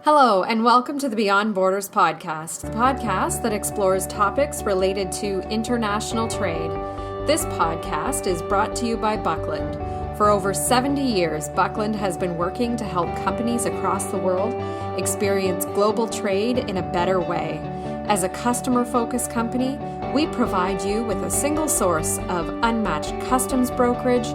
Hello, and welcome to the Beyond Borders podcast, the podcast that explores topics related to international trade. This podcast is brought to you by Buckland. For over 70 years, Buckland has been working to help companies across the world experience global trade in a better way. As a customer-focused company, we provide you with a single source of unmatched customs brokerage,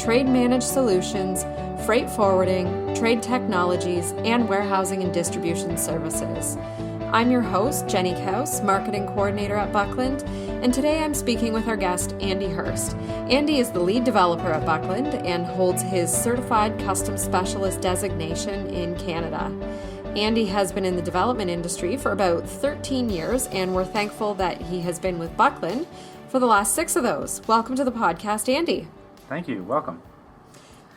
trade managed solutions, freight forwarding, trade technologies, and warehousing and distribution services. I'm your host, Jenny Kaus, Marketing Coordinator at Buckland, and today I'm speaking with our guest, Andy Hurst. Andy is the lead developer at Buckland and holds his Certified Customs Specialist designation in Canada. Andy has been in the development industry for about 13 years, and we're thankful that he has been with Buckland for the last 6 of those. Welcome to the podcast, Andy. Thank you. Welcome.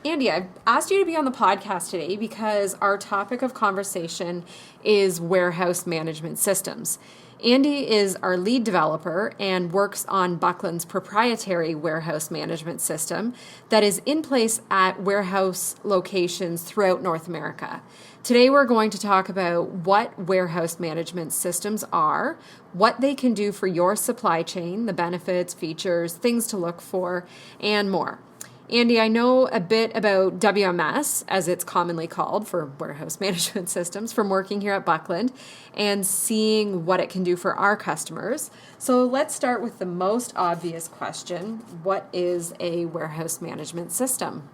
Andy, I've asked you to be on the podcast today because our topic of conversation is warehouse management systems. Andy is our lead developer and works on Buckland's proprietary warehouse management system that is in place at warehouse locations throughout North America. Today we're going to talk about what warehouse management systems are, what they can do for your supply chain, the benefits, features, things to look for, and more. Andy, I know a bit about WMS, as it's commonly called for warehouse management systems, from working here at Buckland and seeing what it can do for our customers. So let's start with the most obvious question. What is a warehouse management system?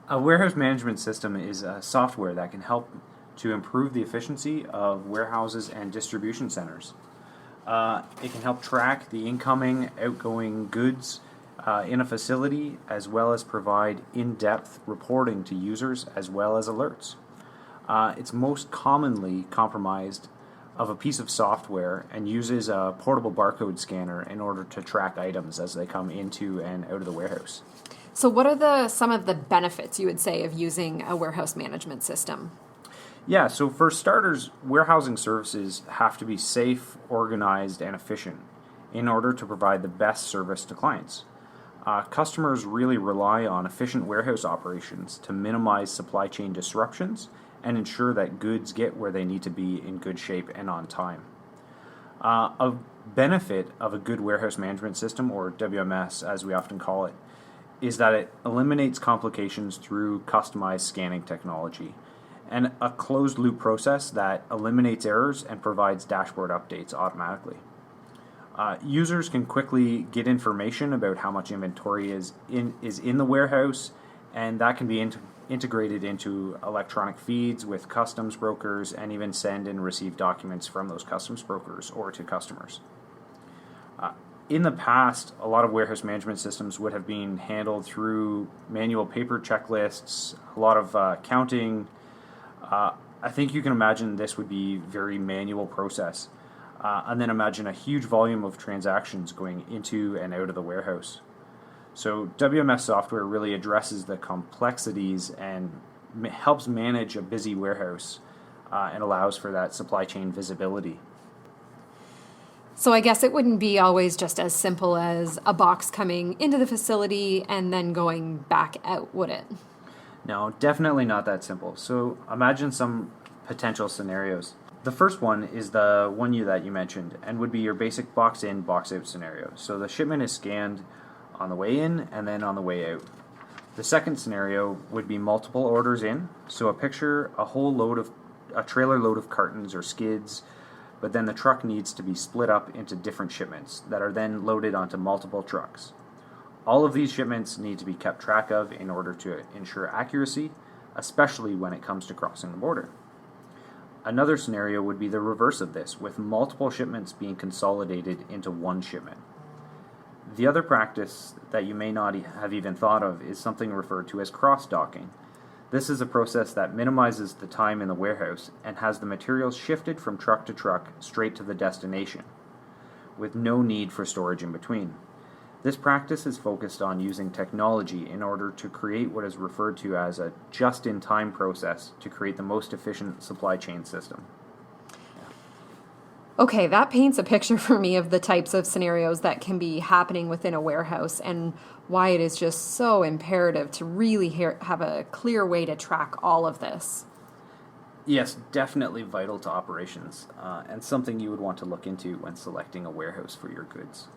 A warehouse management system is a software that can help to improve the efficiency of warehouses and distribution centers. It can help track the incoming, outgoing goods in a facility, as well as provide in-depth reporting to users as well as alerts. It's most commonly comprised of a piece of software and uses a portable barcode scanner in order to track items as they come into and out of the warehouse. So what are some of the benefits, you would say, of using a warehouse management system? Yeah, so for starters, warehousing services have to be safe, organized, and efficient in order to provide the best service to clients. Customers really rely on efficient warehouse operations to minimize supply chain disruptions and ensure that goods get where they need to be in good shape and on time. A benefit of a good warehouse management system, or WMS as we often call it, is that it eliminates complications through customized scanning technology and a closed loop process that eliminates errors and provides dashboard updates automatically. Users can quickly get information about how much inventory is in the warehouse, and that can be integrated into electronic feeds with customs brokers, and even send and receive documents from those customs brokers or to customers. In the past, a lot of warehouse management systems would have been handled through manual paper checklists, a lot of counting. I think you can imagine this would be a very manual process. And then imagine a huge volume of transactions going into and out of the warehouse. So WMS software really addresses the complexities and helps manage a busy warehouse and allows for that supply chain visibility. So I guess it wouldn't be always just as simple as a box coming into the facility and then going back out, would it? No, definitely not that simple. So imagine some potential scenarios. The first one is the one that you mentioned, and would be your basic box in, box out scenario. So the shipment is scanned on the way in and then on the way out. The second scenario would be multiple orders in. So picture a trailer load of cartons or skids, but then the truck needs to be split up into different shipments that are then loaded onto multiple trucks. All of these shipments need to be kept track of in order to ensure accuracy, especially when it comes to crossing the border. Another scenario would be the reverse of this, with multiple shipments being consolidated into one shipment. The other practice that you may not have even thought of is something referred to as cross-docking. This is a process that minimizes the time in the warehouse and has the materials shifted from truck to truck straight to the destination, with no need for storage in between. This practice is focused on using technology in order to create what is referred to as a just-in-time process to create the most efficient supply chain system. Okay, that paints a picture for me of the types of scenarios that can be happening within a warehouse and why it is just so imperative to really have a clear way to track all of this. Yes, definitely vital to operations, and something you would want to look into when selecting a warehouse for your goods.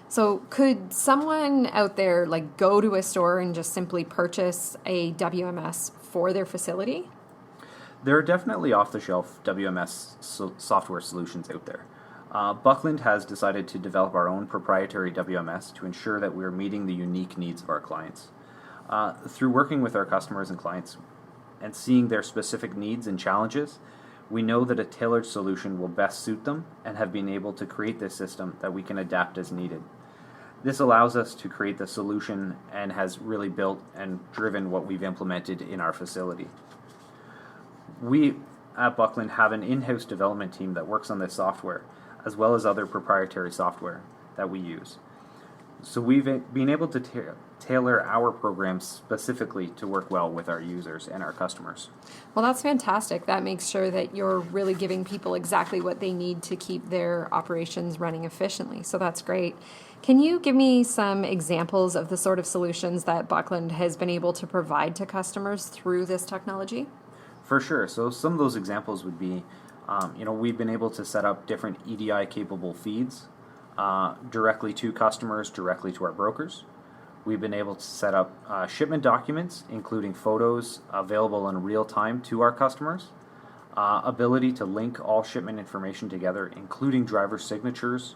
So could someone out there go to a store and just simply purchase a WMS for their facility? There are definitely off-the-shelf WMS software solutions out there. Buckland has decided to develop our own proprietary WMS to ensure that we're meeting the unique needs of our clients. Through working with our customers and clients and seeing their specific needs and challenges, we know that a tailored solution will best suit them and have been able to create this system that we can adapt as needed. This allows us to create the solution and has really built and driven what we've implemented in our facility. We at Buckland have an in-house development team that works on this software, as well as other proprietary software that we use. So we've been able to tailor our programs specifically to work well with our users and our customers. Well, that's fantastic. That makes sure that you're really giving people exactly what they need to keep their operations running efficiently. So that's great. Can you give me some examples of the sort of solutions that Buckland has been able to provide to customers through this technology? For sure. So some of those examples would be, we've been able to set up different EDI-capable feeds directly to customers, directly to our brokers. We've been able to set up shipment documents, including photos available in real time to our customers. Ability to link all shipment information together, including driver signatures.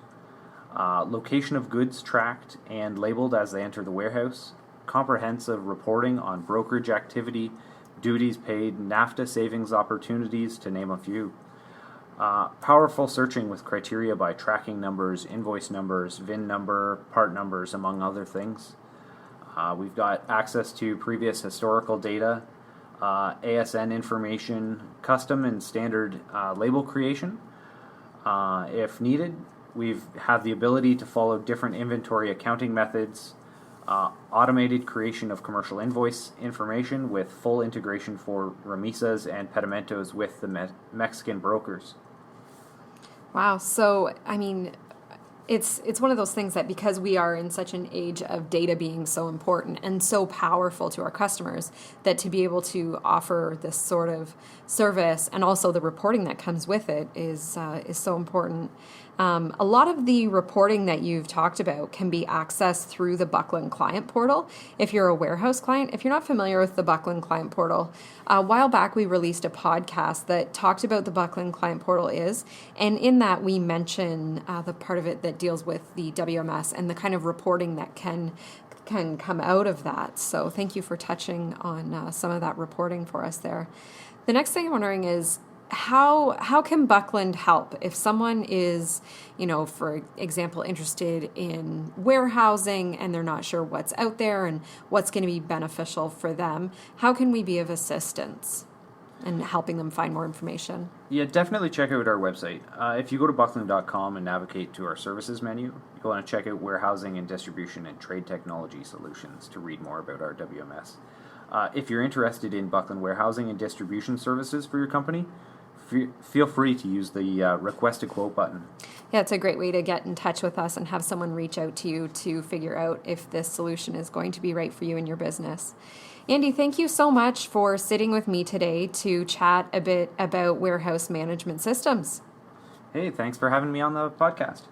Location of goods tracked and labeled as they enter the warehouse. Comprehensive reporting on brokerage activity, duties paid, NAFTA savings opportunities, to name a few. Powerful searching with criteria by tracking numbers, invoice numbers, VIN number, part numbers, among other things. We've got access to previous historical data, ASN information, custom and standard label creation. If needed, we have the ability to follow different inventory accounting methods, automated creation of commercial invoice information with full integration for Remisas and Pedimentos with the Mexican brokers. Wow. So, it's one of those things that because we are in such an age of data being so important and so powerful to our customers, that to be able to offer this sort of service and also the reporting that comes with it is so important. A lot of the reporting that you've talked about can be accessed through the Buckland Client Portal. If you're a warehouse client, if you're not familiar with the Buckland Client Portal, a while back we released a podcast that talked about the Buckland Client Portal and in that we mention the part of it that deals with the WMS and the kind of reporting that can come out of that. So thank you for touching on some of that reporting for us there. The next thing I'm wondering is, how can Buckland help if someone is, for example, interested in warehousing and they're not sure what's out there and what's going to be beneficial for them? How can we be of assistance in helping them find more information? Yeah, definitely check out our website. If you go to buckland.com and navigate to our services menu, you'll want to check out warehousing and distribution and trade technology solutions to read more about our WMS. If you're interested in Buckland warehousing and distribution services for your company, feel free to use the request a quote button. Yeah, it's a great way to get in touch with us and have someone reach out to you to figure out if this solution is going to be right for you and your business. Andy, thank you so much for sitting with me today to chat a bit about warehouse management systems. Hey, thanks for having me on the podcast.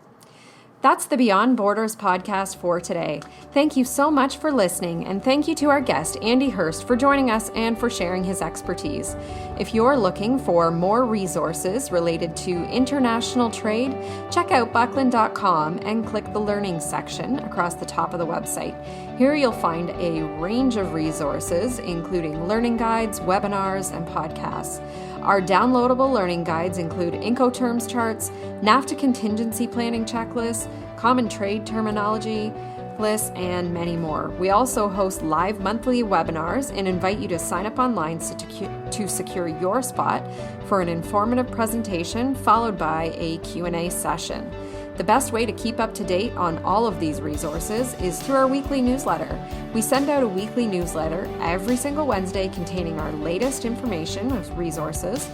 That's the Beyond Borders podcast for today. Thank you so much for listening, and thank you to our guest, Andy Hurst, for joining us and for sharing his expertise. If you're looking for more resources related to international trade, check out buckland.com and click the Learning section across the top of the website. Here you'll find a range of resources, including learning guides, webinars, and podcasts. Our downloadable learning guides include Incoterms charts, NAFTA contingency planning checklists, common trade terminology lists, and many more. We also host live monthly webinars and invite you to sign up online to secure your spot for an informative presentation followed by a Q&A session. The best way to keep up to date on all of these resources is through our weekly newsletter. We send out a weekly newsletter every single Wednesday containing our latest information of resources,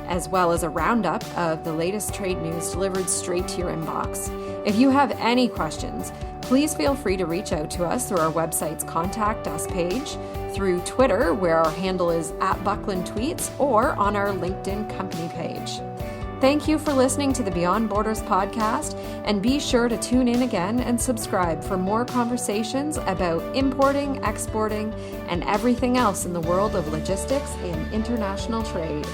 as well as a roundup of the latest trade news delivered straight to your inbox. If you have any questions, please feel free to reach out to us through our website's Contact Us page, through Twitter, where our handle is @BucklandTweets, or on our LinkedIn company page. Thank you for listening to the Beyond Borders podcast, and be sure to tune in again and subscribe for more conversations about importing, exporting, and everything else in the world of logistics and international trade.